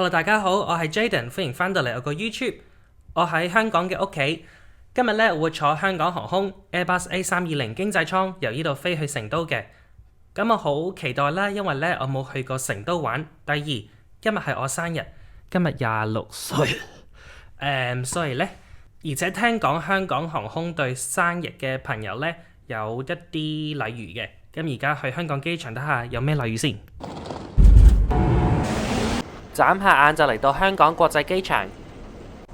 Hello，大家好，我係 Jaden，歡迎返到嚟我個 YouTube。我喺香港嘅屋企，今日呢我會坐香港航空 Airbus A320 經濟艙由呢度飛去成都嘅。咁我好期待啦，因為呢我冇去過成都玩。第二，今日係我生日，今日26歲。所以呢，而且聽講香港航空對生日嘅朋友呢有一啲禮遇嘅。咁而家去香港機場睇下有咩禮遇先。眨下眼就嚟到香港國際機場。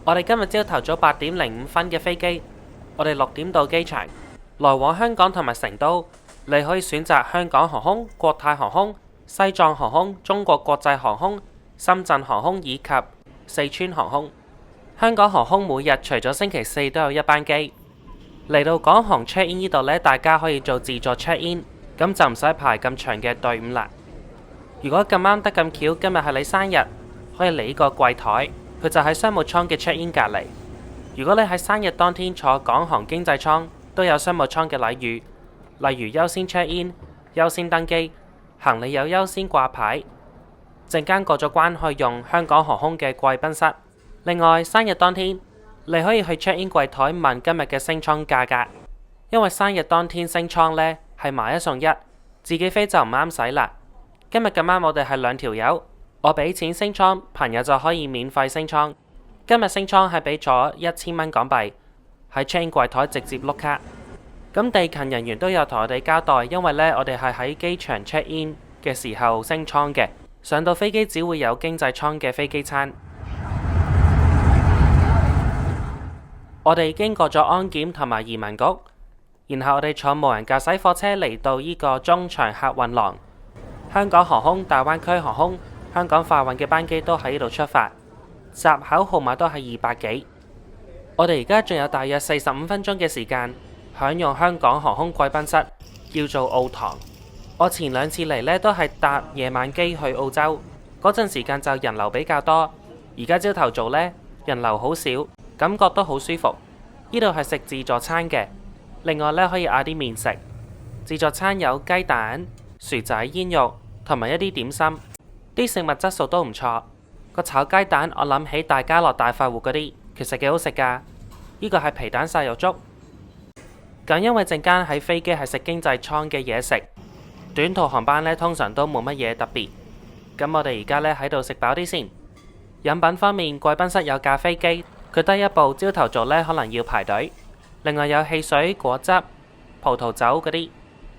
我哋今日朝頭早8:05嘅飛機，我哋6點到機場，來往香港同埋成都。你可以選擇香港航空、國泰航空、西藏航空、中國國際航空、深圳航空以及四川航空。香港航空每日除咗星期四都有一班機。嚟到港航 check in 呢度呢，大家可以做自助 check in， 咁就唔使排咁長嘅隊伍啦。如果咁啱得咁巧，今日係你生日，可以嚟呢個櫃台，佢就喺商務艙嘅 check in 隔離。如果你喺生日當天坐港航經濟艙，都有商務艙嘅禮遇，例如優先 check in、優先登機、行李有優先掛牌。陣間過咗關去用香港航空嘅貴賓室。另外，生日當天你可以去 check in 櫃台問今日嘅升艙價格，因為生日當天升艙呢係買一送一，自己飛就唔啱使啦。今日咁啱我哋係2條友，我俾錢升艙，朋友就可以免費升艙。今日升艙係俾咗1000蚊港幣，喺 check in 櫃台直接碌卡。咁地勤人員都有同我哋交代，因為呢我哋係喺機場 check in 嘅時候升艙嘅，上到飛機只會有經濟艙嘅飛機餐。我哋經過咗安檢同埋移民局，然後我哋坐無人駕駛貨車嚟到呢個中場客運廊。香港航空、大灣區航空、香港快運嘅班機都喺呢度出發，閘口號碼都係200幾。我哋而家仲有大約45分鐘嘅時間享用香港航空貴賓室，叫做澳堂。我前2次嚟呢都係搭夜晚機去澳洲，嗰陣時間就人流比較多。而家朝頭早呢，人流好少，感覺都好舒服。呢度係食自助餐嘅，另外呢可以嗌啲麵食。自助餐有雞蛋、薯仔、煙肉同埋一啲點心，啲食物質素都唔錯。個炒雞蛋我諗起大家樂大快活嗰啲，其實幾好食噶。呢個係皮蛋晒肉粥。咁因為陣間喺飛機係食經濟艙嘅嘢食，短途航班呢通常都冇乜嘢特別。咁我哋而家呢喺度食飽啲先。飲品方面，貴賓室有咖啡機，佢得一部，朝頭早呢可能要排隊。另外有汽水、果汁、葡萄酒嗰啲。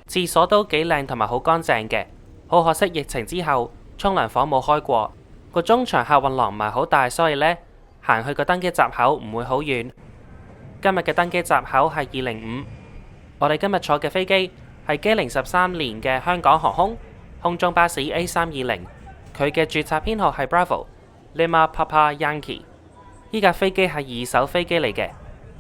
廁所都幾靚同埋好乾淨嘅，好可惜疫情之後沖涼房冇開過。個中場客運廊唔係好大，所以呢行去個登機閘口唔會好遠。今日嘅登機閘口係205。我哋今日坐嘅飛機係機齡13年嘅香港航空空中巴士 A320，佢嘅註冊編號係 Bravo Lima Papa Yankee。呢架飛機係2手飛機嚟嘅，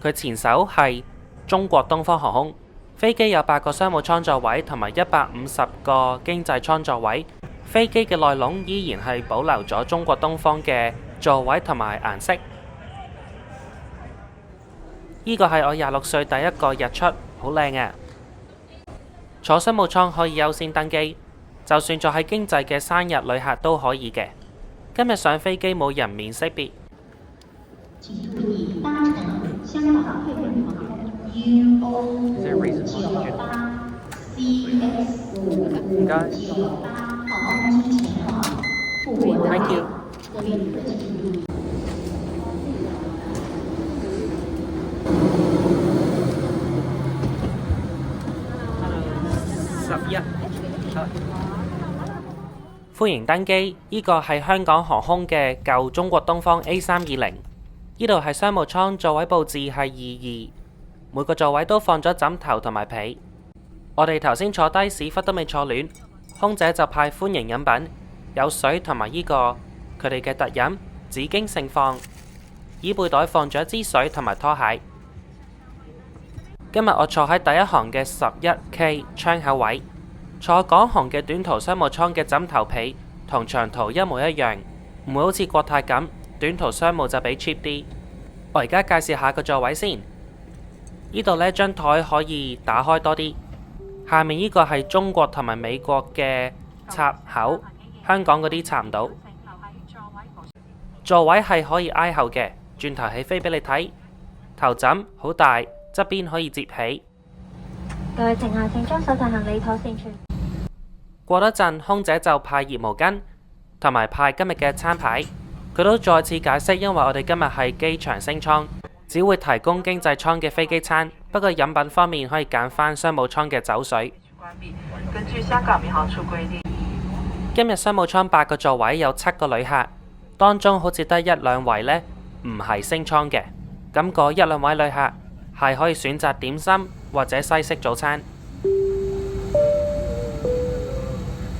佢前手係中國東方航空。飛機有8個商務艙座位同埋150個經濟艙座位。飛機嘅內籠依然係保留咗中國東方嘅座位同埋顏色。呢個係我26歲第一個日出，好靚啊！坐商務艙可以優先登機，就算坐喺經濟嘅生日旅客都可以嘅。今日上飛機冇人面識別。請注意搭乘香港退運航空 UO98CX5598航班機前往赴回答各位旅客请注意。11歡迎登機，呢個係香港航空嘅舊中國東方 A320。呢度係商務艙，座位佈置係22，每個座位都放咗枕頭同埋被。我哋頭先坐低屎忽都未坐暖，空姐就派歡迎飲品，有水同埋呢個佢哋嘅特飲紫荊盛放。椅背袋放咗一支水同埋拖鞋。今日我坐喺第一行嘅11K 窗口位，坐港航嘅短途商務艙嘅枕頭被同長途一模一樣，唔會好似國泰咁短途商務就比 cheap 啲。我而家介紹下個座位先。呢度呢張台可以打開多啲，下面呢個係中國同埋美國嘅插口，香港嗰啲插唔到。座位係可以挨後嘅，轉頭起飛俾你睇。頭枕好大，側邊可以摺起。各位乘客請將手提行李妥善存。過多陣，空姐就派熱毛巾同埋派今日嘅餐牌。佢都再次解釋，因為我哋今日係機場升艙，只會提供經濟艙嘅飛機餐，不過飲品方面可以揀返商務艙嘅酒水。根據香港民航處規定，今日商務艙8個座位有7個旅客，當中好似得1、2位呢唔係升艙嘅，咁嗰1、2位旅客係可以選擇點心或者西式早餐。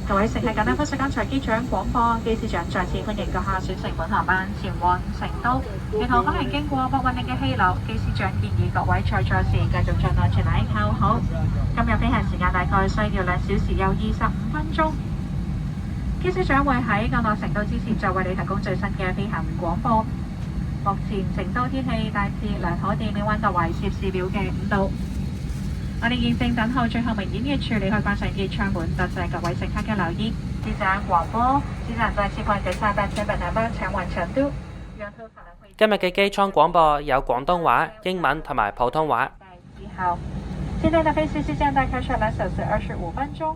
各位乘客，緊急剛才機長廣播，機師長再次歡迎閣下選乘本航班前往成都。沿途可能經過不穩定嘅氣流，機師長建議各位在座時繼續盡安全帶扣好。今日飛行時間大概需要2小時又25分鐘。機師長會喺降落成都之前再為你提供最新嘅飛行廣播。目前成都天氣大致良好，地面溫度為攝氏表嘅5度。我哋現正等候最後明顯嘅處理去關上機窗門，多謝各位乘客嘅留意。機長廣播，機長再次歡迎下班車本航班前往成都。今日嘅機艙廣播有廣東話、英文同埋普通話。現在的飛行時間大概是2小時25分鐘。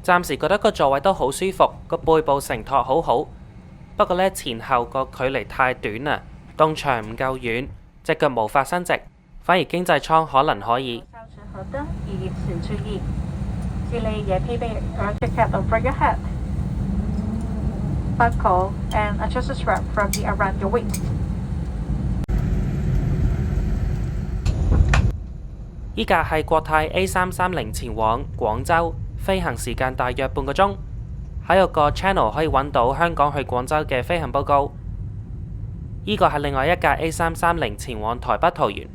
暫時覺得個座位都好舒服，個背部承托好好。不過呢，前後個距離太短啦，洞牆唔夠遠，隻腳無法伸直，反而經濟艙可能可以。河燈以嚴時注意，機內也配備 electric cap over your head, buckle and adjust the strap firmly around your waist。依架係國泰 A330前往廣州，飛行時間大約半個鐘。喺個 channel 可以揾到香港去廣州嘅飛行報告。依個係另外一架 A330前往台北桃園。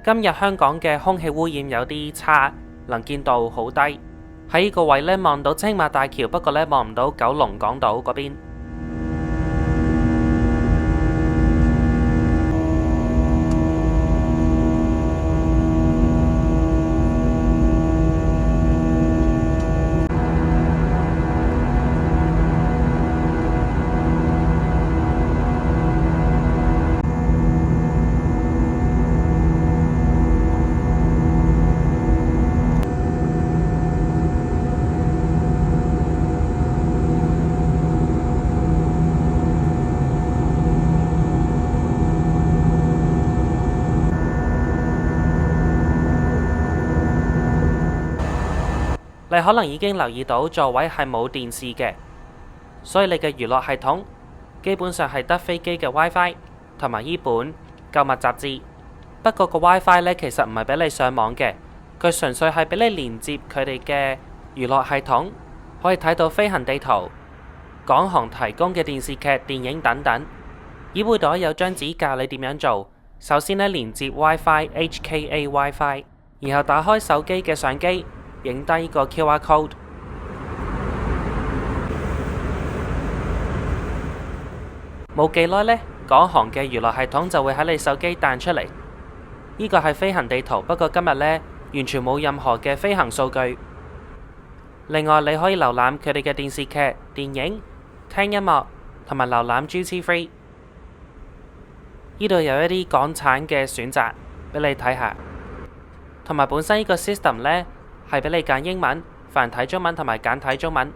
今日香港嘅空氣污染有啲差，能見度好低。喺呢個位呢，望到青馬大橋，不過呢，望唔到九龍港島嗰邊。你可能已經留意到座位係冇電視嘅，所以你嘅娛樂系統基本上係得飛機嘅 WiFi 同埋呢本購物雜誌。不過個 WiFi 呢，其實唔係俾你上網嘅，佢純粹係俾你連接佢哋嘅娛樂系統，可以睇到飛行地圖、港航提供嘅電視劇、電影等等。椅背袋有張紙教你點樣做。首先呢，連接 WiFi HKA WiFi， 然後打開手機嘅相機，影低個 QR code。冇幾耐呢，港航嘅娛樂系統就會喺你手機彈出嚟。呢個係飛行地圖，不過今日呢，完全冇任何嘅飛行數據。另外，你可以瀏覽佢哋嘅電視劇、電影、聽音樂同埋瀏覽 Duty Free。呢度有一啲港產嘅選擇俾你睇下，同埋本身呢個 system 呢係俾你揀英文、繁體中文同埋簡體中文。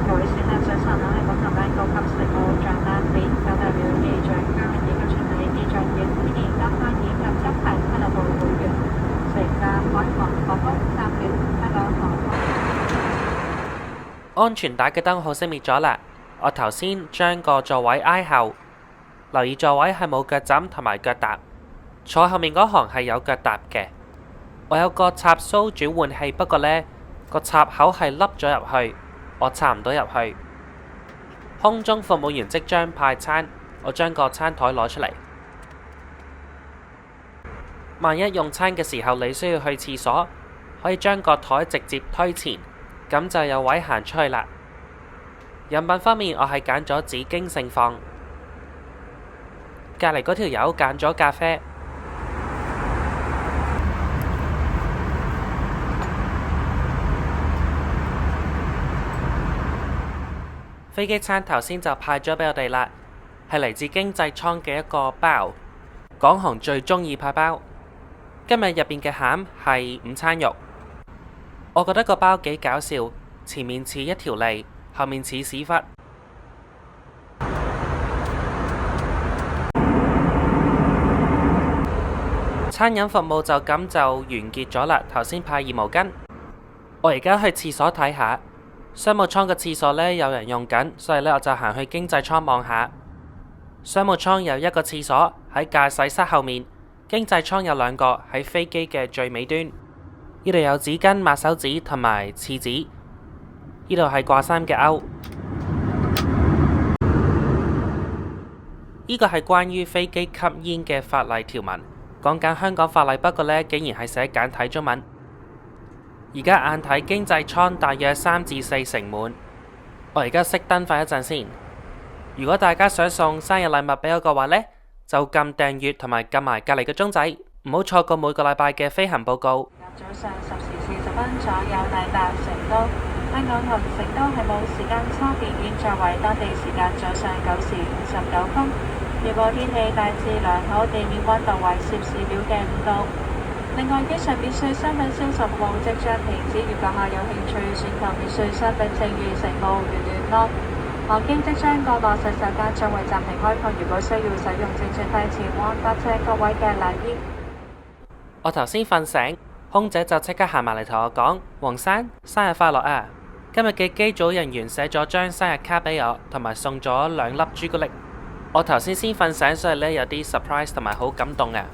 各位選客早晨，我係本航班高級食務長單比，有代表機長嘉義嘅全體機長員，歡迎搭開以及執行俱樂部會員，乘搭海航航空集團香港航空。安全帶嘅燈號熄滅咗啦。我頭先將個座位挨後，留意座位係冇腳枕同埋腳踏，坐後面嗰行係有腳踏嘅。我有個插蘇轉換器，不過呢個插口係凹咗入去，我插唔到入去。空中服務員即將派餐，我將個餐台攞出嚟。萬一用餐嘅時候你需要去廁所，可以將個台直接推前，咁就有位行出去啦。飲品方面，我係揀咗紫荊盛放，隔離嗰條友揀咗咖啡。飛機餐頭先就派咗俾我哋啦，係嚟自經濟艙嘅一個包，港航最鍾意派包。今日入邊嘅餡係午餐肉，我覺得個包幾搞笑，前面似一條脷，後面似屎忽。餐飲服務就咁就完結咗啦。頭先派熱毛巾，我而家去廁所睇下。商務艙嘅廁所呢，有人用緊，所以呢，我就行去經濟艙望下。商務艙有一個廁所喺駕駛室後面，經濟艙有兩個喺飛機嘅最尾端。呢度有紙巾、抹手紙同埋廁紙。呢度係掛衫嘅鈎。呢個係關於飛機吸煙嘅法例條文，講緊香港法例，不過呢，竟然係寫簡體中文。而家眼睇經濟艙大約3至4成滿，我而家熄燈瞓一陣先。如果大家想送生日禮物俾我嘅話呢，就撳訂閱同埋撳埋隔離嘅鐘仔，唔好錯過每個禮拜嘅飛行報告。早上10時40分左右抵達成都，香港同成都係冇時間差別，現在為當地時間早上9時59分。預報天氣大致良好，地面溫度為攝氏表嘅5度。另外，機上免稅商品銷售服務即將停止，如閣下有興趣選購免稅商品，請與乘務員聯絡。航機即將降落，洗手間將會暫停開放，如果需要使用，請盡快前往。多謝各位嘅留意。我頭先瞓醒，空姐就即刻行埋嚟同我講：黃生，生日快樂啊！今日嘅機組人員寫咗張生日卡俾我，同埋送咗2粒朱古力。我頭先瞓醒，所以呢有啲 surprise 同埋好感動啊！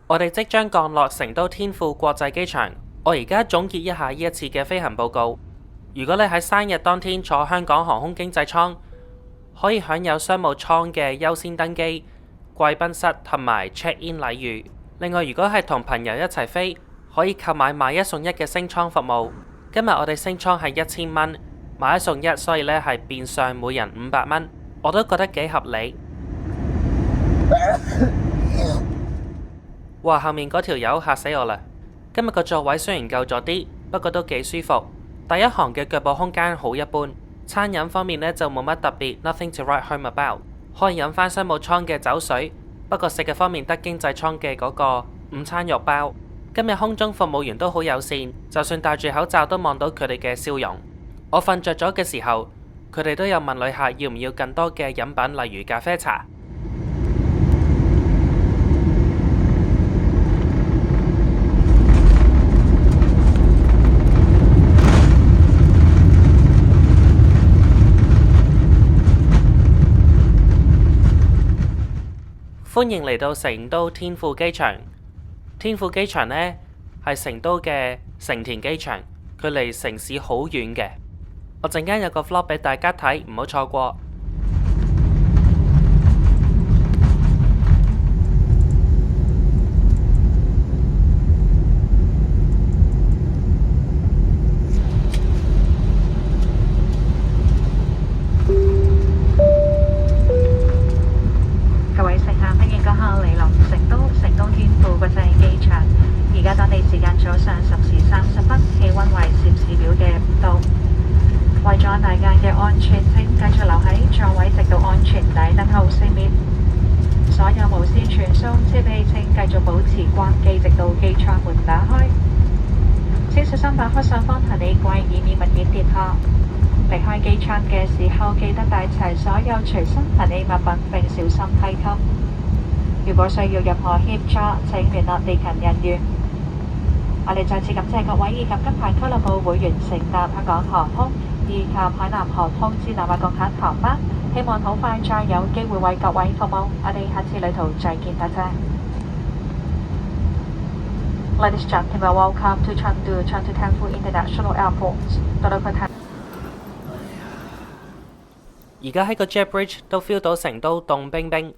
我哋即將降落成都天富國際機場。我而家總結一下呢一次嘅飛行報告。如果你喺生日當天坐香港航空經濟艙，可以享有商務艙嘅優先登機、貴賓室同埋 check-in 禮遇。另外，如果係同朋友一齊飛，可以購買買一送一嘅升艙服務。今日我哋升艙係1000蚊，買一送一，所以呢係變相每人500蚊，我都覺得幾合理。哇！後面嗰條友嚇死我啦！今日個座位雖然夠咗啲，不過都幾舒服。第一行嘅腳部空間好一般。餐飲方面呢就冇乜特別 ，nothing to write home about。可以飲返商務艙嘅酒水，不過食嘅方面得經濟艙嘅嗰個午餐肉包。今日空中服務員都好友善，就算戴住口罩都望到佢哋嘅笑容。我瞓着咗嘅時候，佢哋都有問旅客要唔要更多嘅飲品，例如咖啡茶。歡迎嚟到成都天富機場。天富機場呢係成都嘅成田機場，距離城市好遠嘅。我陣間有個 vlog 俾大家睇，唔好錯過。傳送設備請繼續保持關機，直到機艙門打開。請小心打開上方行李櫃，以免物件跌下。離開機艙嘅時候，記得帶齊所有隨身行李物品並小心梯級。如果需要任何協助，請聯絡地勤人員。我哋再次感謝各位以及金牌俱樂部會員乘搭香港航空以及海南航空至南亞共享航班，希望好快再有機會為各位服務。我哋下次旅途再見，多謝。Ladies and gentlemen, welcome to Chengdu Chengdu International Airport。而家喺個 Jet Bridge 都 feel 到成都凍冰冰。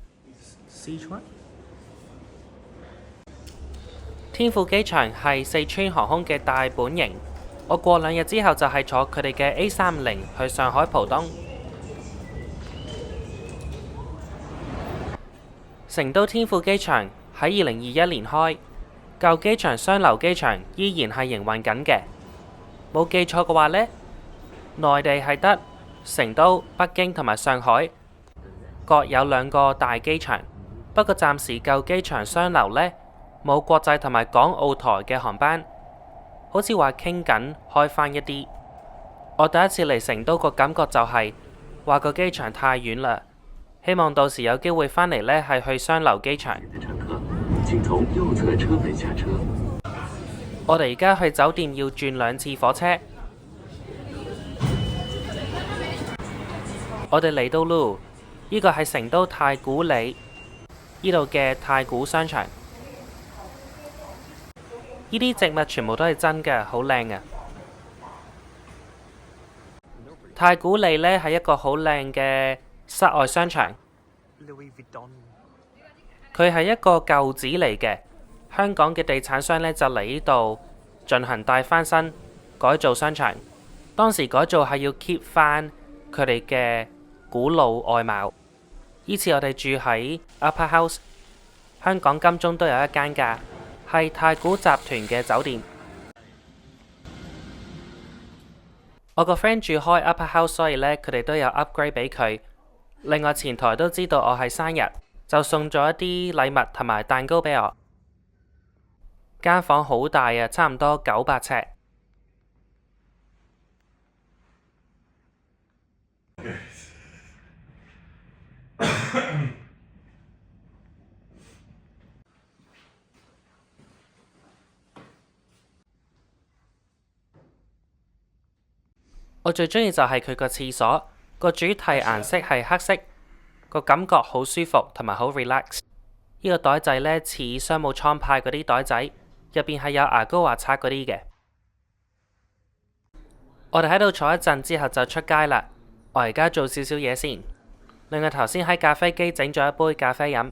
天富機場係四川航空嘅大本營，我過2日之後就係坐佢哋嘅 A350去上海浦東。成都天富機場喺2021年開，舊機場雙流機場依然係營運緊嘅。冇記錯嘅話呢，內地係得成都、北京同埋上海各有2個大機場，不過暫時舊機場雙流呢，冇國際同埋港澳台嘅航班，好似話傾緊開返一啲。我第一次嚟成都個感覺就係話個機場太遠啦，希望到時有機會返嚟呢係去雙流機場。我哋而家去酒店要轉2次火車。我哋嚟到嚕，呢個係成都太古里呢度嘅太古商場。呢啲植物全部都係真嘅，好靚啊！太古里呢係一個好靚嘅室外商場，佢係一個舊址嚟嘅。香港嘅地產商呢就嚟呢度進行大翻新改造商場。當時改造係要 keep 翻佢哋嘅古老外貌。呢次我哋住喺 Upper House， 香港金鐘都有一間㗎，係太古集團嘅酒店。我個 friend 住開 Upper House， 所以呢，佢哋都有 upgrade 俾佢。另外前台都知道我係生日，就送咗一啲禮物同埋蛋糕俾我。間房好大啊，差唔多900尺。我最中意就係佢個廁所，個主題顏色係黑色，個感覺好舒服同埋好 relax。呢個袋仔呢，似商務艙派嗰啲袋仔，入邊係有牙膏牙刷嗰啲嘅。我哋喺度坐一陣之後就出街啦。我而家做少少嘢先。另外頭先喺咖啡機整咗一杯咖啡飲。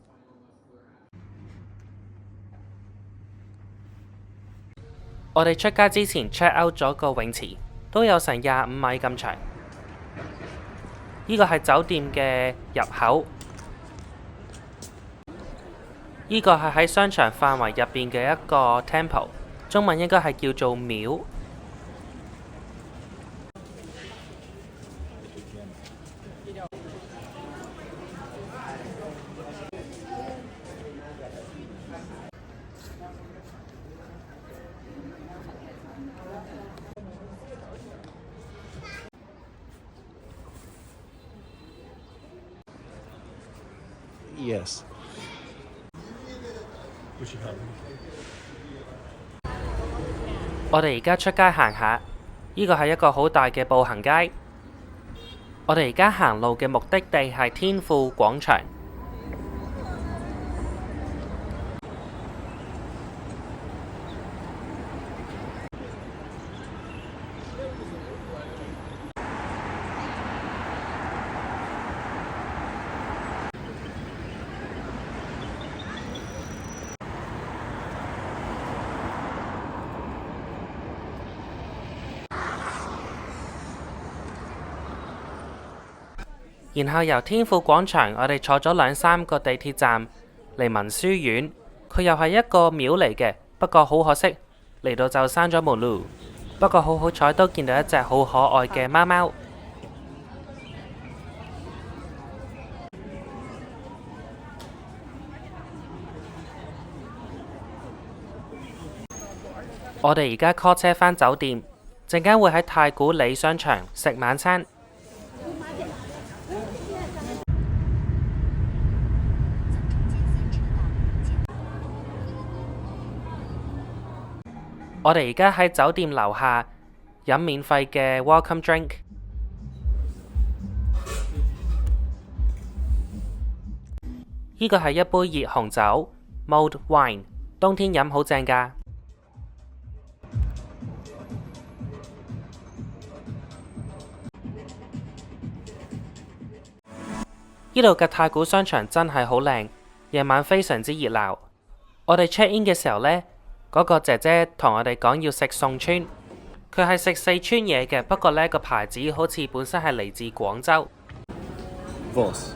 我哋出街之前 check out 咗個泳池，都有成25米咁長。呢個係酒店嘅入口。呢個係喺商場範圍入邊嘅一個 temple， 中文應該係叫做廟。Yes。我哋而家出街行下，呢個係一個好大嘅步行街。我哋而家行路嘅目的地係天富廣場。然後由天富廣場，我哋坐咗2-3個地鐵站嚟文殊院，佢又係一個廟嚟嘅，不過好可惜嚟到就閂咗門嚕。不過好彩都見到一隻好可愛嘅貓貓。我哋而家 call 車返酒店，陣間會喺太古里商場食晚餐。我哋而家喺酒店樓下飲免費嘅 welcome drink。呢個係一杯熱紅酒 mulled wine， 冬天飲好正㗎。呢度嘅太古商場真係好靚，夜晚非常之熱鬧。我哋 check in 嘅時候呢，嗰個姐姐同我哋講要食餸村，佢係食四川嘢嘅，不過呢個牌子好似本身係嚟自廣州。Voss.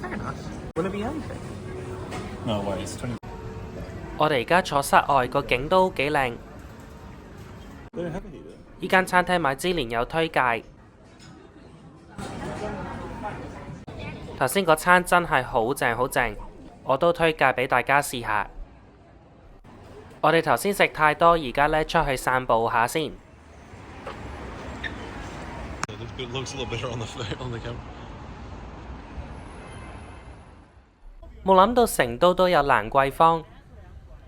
Fair enough. Will it be anything? No worries. 20. 我哋而家坐室外，個景都幾靚。 They don't have any there. 呢間餐廳米芝蓮有推介。頭先個餐真係好正好正，我都推介俾大家試下。我哋頭先食太多，而家呢出去散步下先。It looks a little better on the camera. 冇諗到成都都有蘭桂坊，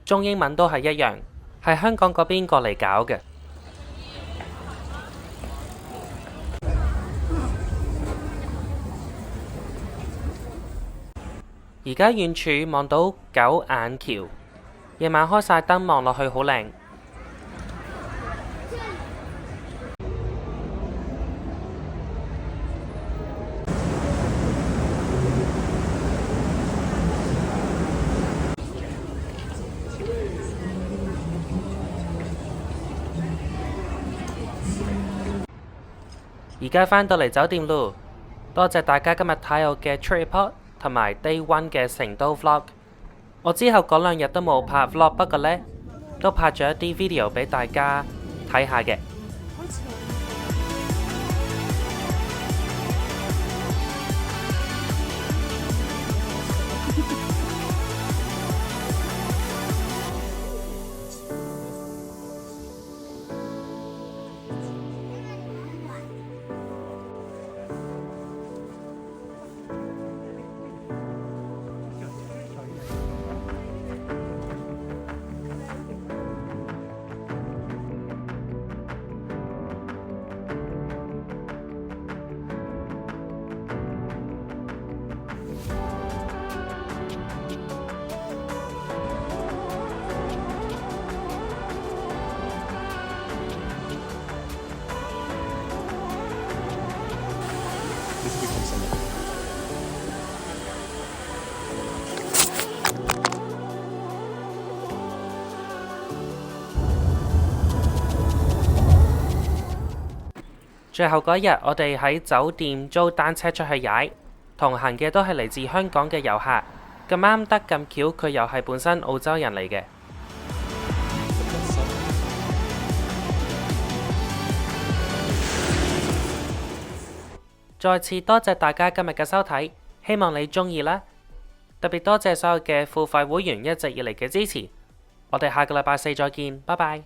中英文都係一樣，係香港嗰邊過嚟搞嘅。而家遠處望到九眼橋，夜晚開晒燈望落去好靚。而家返到嚟酒店咯，多謝大家今日睇我嘅 trip report 同埋 day one 嘅成都 vlog。我之後嗰兩日都冇拍 vlog， 不過呢都拍咗一啲 video 俾大家睇下嘅。This will become something. 最後嗰日，我哋喺酒店租單車出去踩，同行嘅都係嚟自香港嘅遊客，咁啱得咁巧，佢又係本身澳洲人嚟嘅。再次多謝大家今日嘅收睇，希望你鍾意啦。特別多謝所有嘅付費會員一直以嚟嘅支持，我哋下個禮拜四再見，拜拜。